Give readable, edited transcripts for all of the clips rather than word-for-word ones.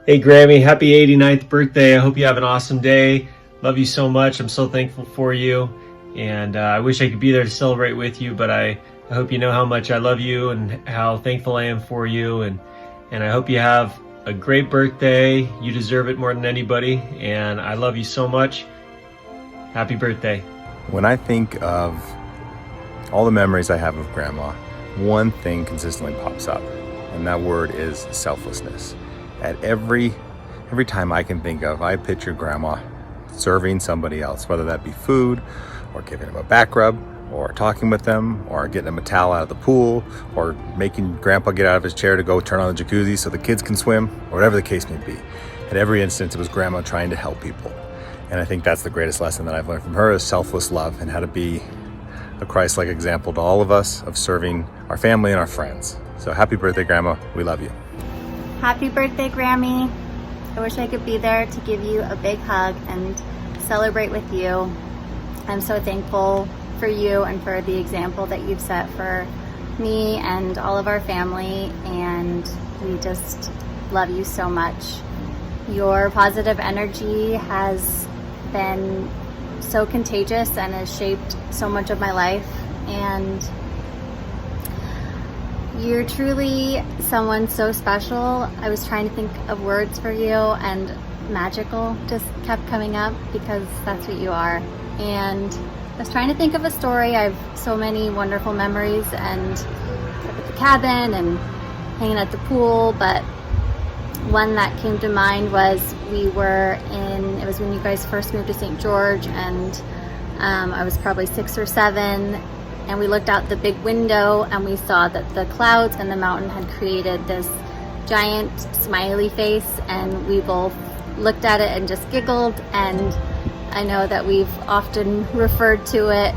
Hey Grammy, happy 89th birthday. I hope you have an awesome day. Love you so much. I'm so thankful for you. And I wish I could be there to celebrate with you, but I hope you know how much I love you and how thankful I am for you. And I hope you have a great birthday. You deserve it more than anybody. And I love you so much. Happy birthday. When I think of all the memories I have of Grandma, one thing consistently pops up, and that word is selflessness. At every time I can think of, I picture Grandma serving somebody else, whether that be food or giving them a back rub or talking with them or getting them a towel out of the pool or making Grandpa get out of his chair to go turn on the jacuzzi so the kids can swim, or whatever the case may be. At every instance, it was Grandma trying to help people. And I think that's the greatest lesson that I've learned from her, is selfless love and how to be a Christ-like example to all of us of serving our family and our friends. So happy birthday, Grandma. We love you. Happy birthday, Grammy. I wish I could be there to give you a big hug and celebrate with you. I'm so thankful for you and for the example that you've set for me and all of our family, and we just love you so much. Your positive energy has been so contagious and has shaped so much of my life, and you're truly someone so special. I was trying to think of words for you, and magical just kept coming up because that's what you are. And I was trying to think of a story. I have so many wonderful memories, and at the cabin and hanging at the pool, but one that came to mind was it was when you guys first moved to St. George, and I was probably 6 or 7, and we looked out the big window and we saw that the clouds and the mountain had created this giant smiley face, and we both looked at it and just giggled. And I know that we've often referred to it,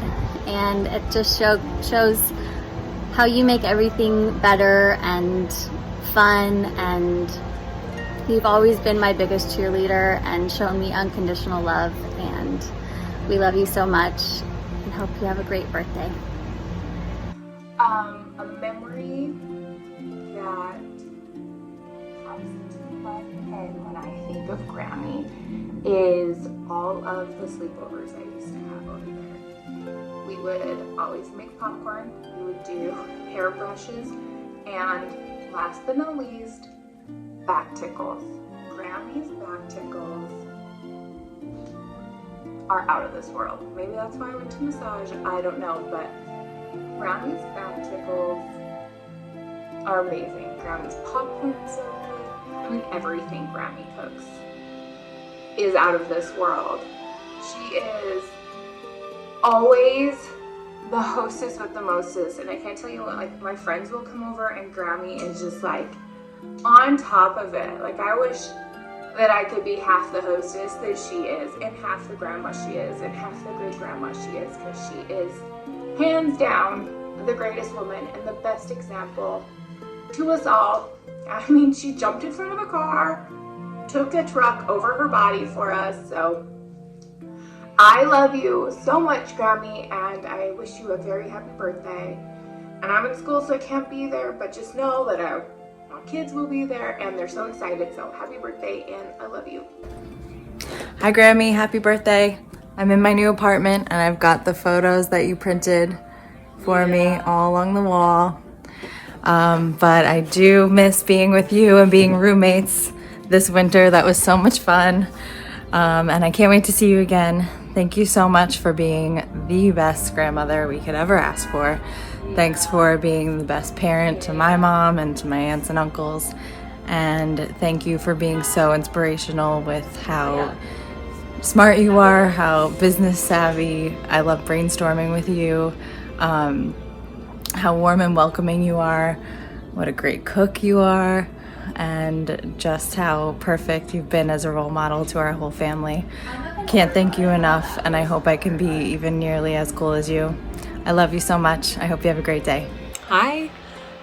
and it just shows how you make everything better and fun, and you've always been my biggest cheerleader and shown me unconditional love, and we love you so much and hope you have a great birthday. A memory that pops into my head when I think of Grammy is all of the sleepovers I used to have over there. We would always make popcorn, we would do hairbrushes, and last but not least, back tickles. Grammy's back tickles are out of this world. Maybe that's why I went to massage, I don't know, but Grammy's back tickles are amazing. Grammy's popcorn's so good. I mean, everything Grammy cooks is out of this world. She is always the hostess with the mostest, and I can't tell you what, like, my friends will come over and Grammy is just like on top of it. Like, I wish that I could be half the hostess that she is, and half the grandma she is, and half the great grandma she is, because she is hands down the greatest woman and the best example to us all. I mean, she jumped in front of a car, took a truck over her body for us. So I love you so much, Grammy, and I wish you a very happy birthday. And I'm in school, so I can't be there, but just know that my kids will be there, and they're so excited. So happy birthday, and I love you. Hi Grammy, happy birthday. I'm in my new apartment and I've got the photos that you printed for me all along the wall. But I do miss being with you and being roommates this winter. That was so much fun. And I can't wait to see you again. Thank you so much for being the best grandmother we could ever ask for. Thanks for being the best parent to my mom and to my aunts and uncles. And thank you for being so inspirational with how smart you are, how business savvy. I love brainstorming with you. How warm and welcoming you are. What a great cook you are. And just how perfect you've been as a role model to our whole family. Can't thank you enough, and I hope I can be even nearly as cool as you. I love you so much. I hope you have a great day. Hi,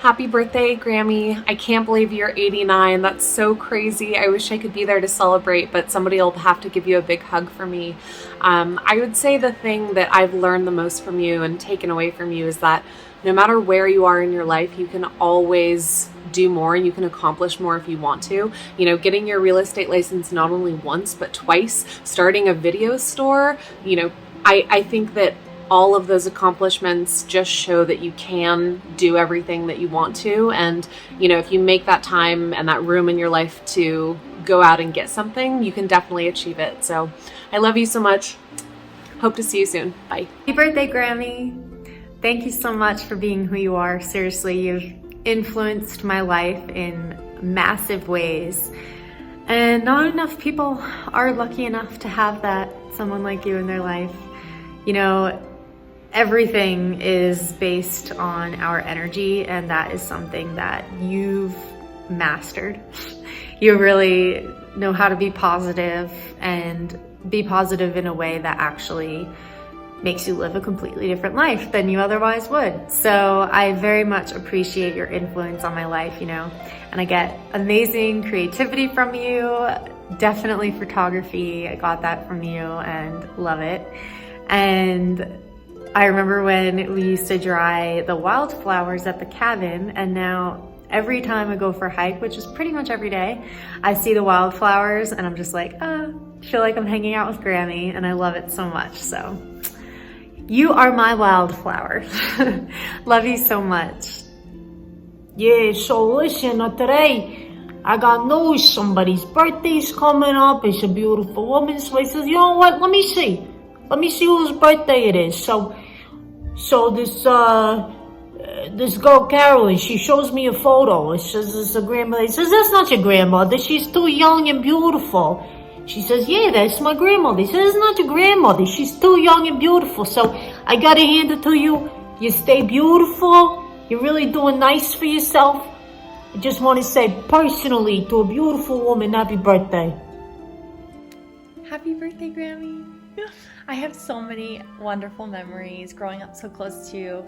Happy birthday, Grammy. I can't believe you're 89. That's so crazy. I wish I could be there to celebrate, but somebody will have to give you a big hug for me. I would say the thing that I've learned the most from you and taken away from you is that no matter where you are in your life, you can always do more and you can accomplish more if you want to. You know, getting your real estate license not only once, but twice, starting a video store, you know, I think that all of those accomplishments just show that you can do everything that you want to. And, you know, if you make that time and that room in your life to go out and get something, you can definitely achieve it. So I love you so much. Hope to see you soon. Bye. Happy birthday, Grammy. Thank you so much for being who you are. Seriously, you've influenced my life in massive ways. And not enough people are lucky enough to have that, someone like you in their life. You know, everything is based on our energy, and that is something that you've mastered. You really know how to be positive and be positive in a way that actually makes you live a completely different life than you otherwise would. So I very much appreciate your influence on my life, you know, and I get amazing creativity from you, definitely photography. I got that from you and love it. And I remember when we used to dry the wildflowers at the cabin, and now every time I go for a hike, which is pretty much every day, I see the wildflowers and I'm just like, feel like I'm hanging out with Grammy, and I love it so much. So you are my wildflower. Love you so much. Yeah, so listen, today I got news. Somebody's birthday's coming up. It's a beautiful woman. So he says, you know what? Let me see whose birthday it is. So this girl Carolyn, she shows me a photo. It says it's a grandmother. He says, that's not your grandmother. She's too young and beautiful. She says, yeah, that's my grandmother. He says, it's not your grandmother. She's too young and beautiful. So I gotta hand it to you. You stay beautiful. You're really doing nice for yourself. I just want to say personally to a beautiful woman, happy birthday. Happy birthday, Grammy. I have so many wonderful memories growing up so close to you,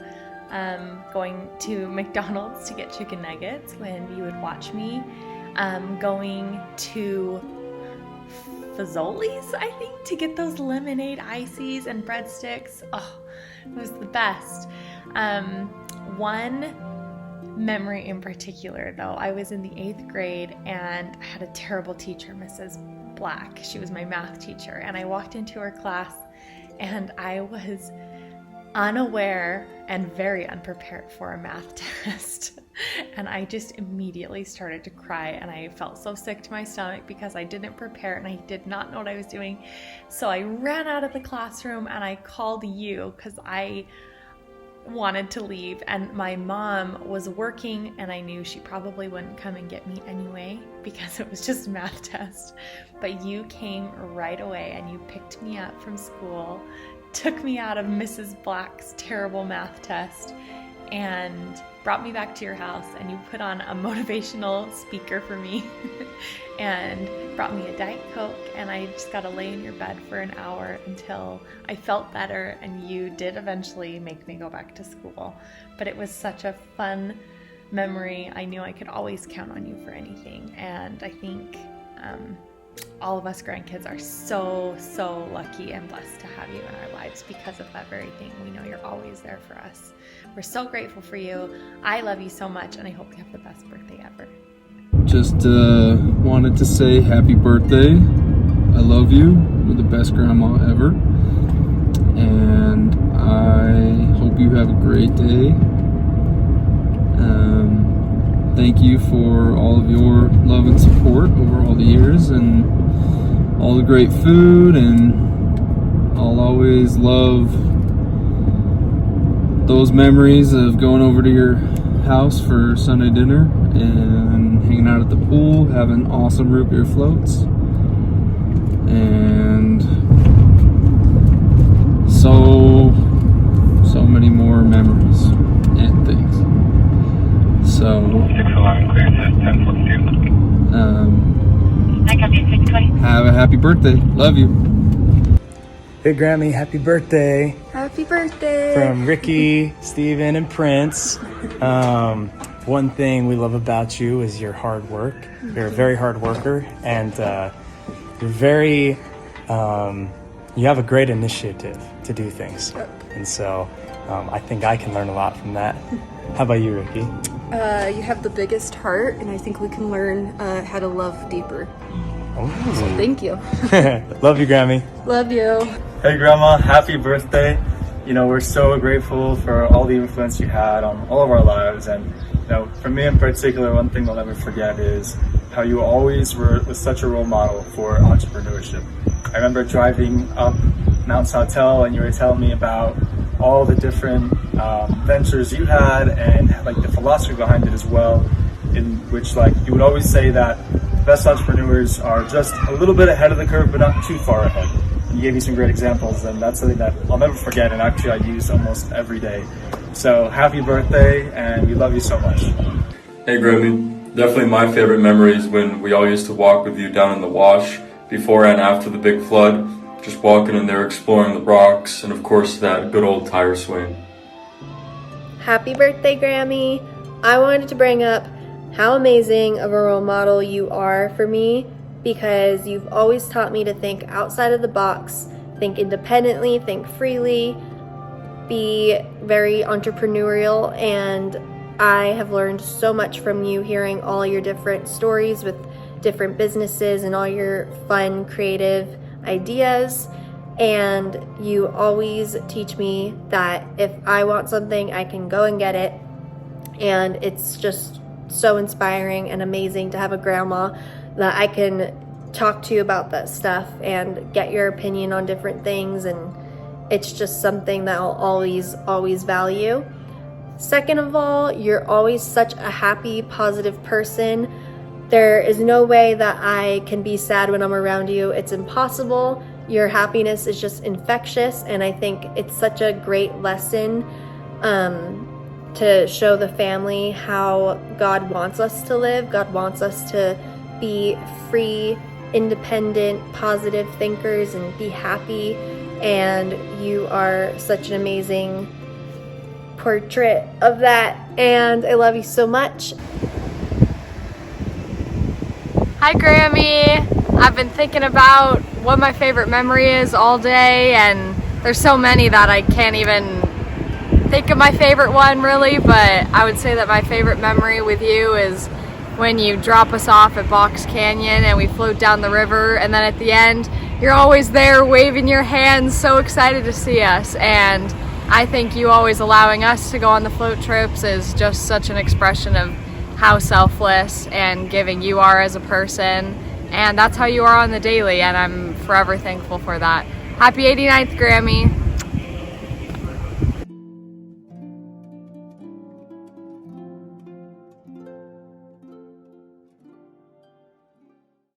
going to McDonald's to get chicken nuggets when you would watch me, going to Fazoli's, I think, to get those lemonade ices and breadsticks. Oh, it was the best. One memory in particular, though, I was in the 8th grade and I had a terrible teacher, Mrs. Black. She was my math teacher, and I walked into her class and I was unaware and very unprepared for a math test. And I just immediately started to cry, and I felt so sick to my stomach because I didn't prepare and I did not know what I was doing. So I ran out of the classroom and I called you because I wanted to leave, and my mom was working and I knew she probably wouldn't come and get me anyway because it was just a math test. But you came right away and you picked me up from school, took me out of Mrs. Black's terrible math test, and brought me back to your house, and you put on a motivational speaker for me and brought me a Diet Coke, and I just got to lay in your bed for an hour until I felt better, and you did eventually make me go back to school. But it was such a fun memory. I knew I could always count on you for anything, and I think all of us grandkids are so lucky and blessed to have you in our lives because of that very thing. We know you're always there for us. We're so grateful for you. I love you so much, and I hope you have the best birthday ever. Just wanted to say happy birthday. I love you. You're the best grandma ever. And I hope you have a great day. Thank you for all of your love and support over all the years, and all the great food, and I'll always love those memories of going over to your house for Sunday dinner and hanging out at the pool, having awesome root beer floats, and so many more memories and things. So have a happy birthday. Love you. Hey Grammy, happy birthday. Happy birthday. From Ricky, Steven, and Prince. one thing we love about you is your hard work. You're a very hard worker, and you're very, you have a great initiative to do things. And so I think I can learn a lot from that. How about you, Ricky? You have the biggest heart, and I think we can learn how to love deeper. Oh. So thank you. Love you, Grammy. Love you. Hey Grandma, happy birthday. You know, we're so grateful for all the influence you had on all of our lives. And, you know, for me in particular, one thing I'll never forget is how you always were such a role model for entrepreneurship. I remember driving up Mount Sautel and you were telling me about all the different ventures you had and like the philosophy behind it as well, in which like you would always say that the best entrepreneurs are just a little bit ahead of the curve but not too far ahead. You gave me some great examples, and that's something that I'll never forget, and actually I use almost every day. So happy birthday, and we love you so much. Hey Grammy, definitely my favorite memory is when we all used to walk with you down in the wash before and after the big flood, just walking in there exploring the rocks, and of course that good old tire swing. Happy birthday, Grammy. I wanted to bring up how amazing of a role model you are for me, because you've always taught me to think outside of the box, think independently, think freely, be very entrepreneurial, and I have learned so much from you, hearing all your different stories with different businesses and all your fun, creative ideas. And you always teach me that if I want something, I can go and get it. And it's just so inspiring and amazing to have a grandma that I can talk to you about that stuff and get your opinion on different things, and it's just something that I'll always value. Second of all, you're always such a happy, positive person. There is no way that I can be sad when I'm around you. It's impossible. Your happiness is just infectious, and I think it's such a great lesson to show the family how God wants us to live. God wants us to be free, independent, positive thinkers and be happy. And you are such an amazing portrait of that. And I love you so much. Hi Grammy! I've been thinking about what my favorite memory is all day, and there's so many that I can't even think of my favorite one really, but I would say that my favorite memory with you is when you drop us off at Box Canyon and we float down the river, and then at the end you're always there waving your hands, so excited to see us. And I think you always allowing us to go on the float trips is just such an expression of how selfless and giving you are as a person, and that's how you are on the daily, and I'm forever thankful for that. Happy 89th Grammy.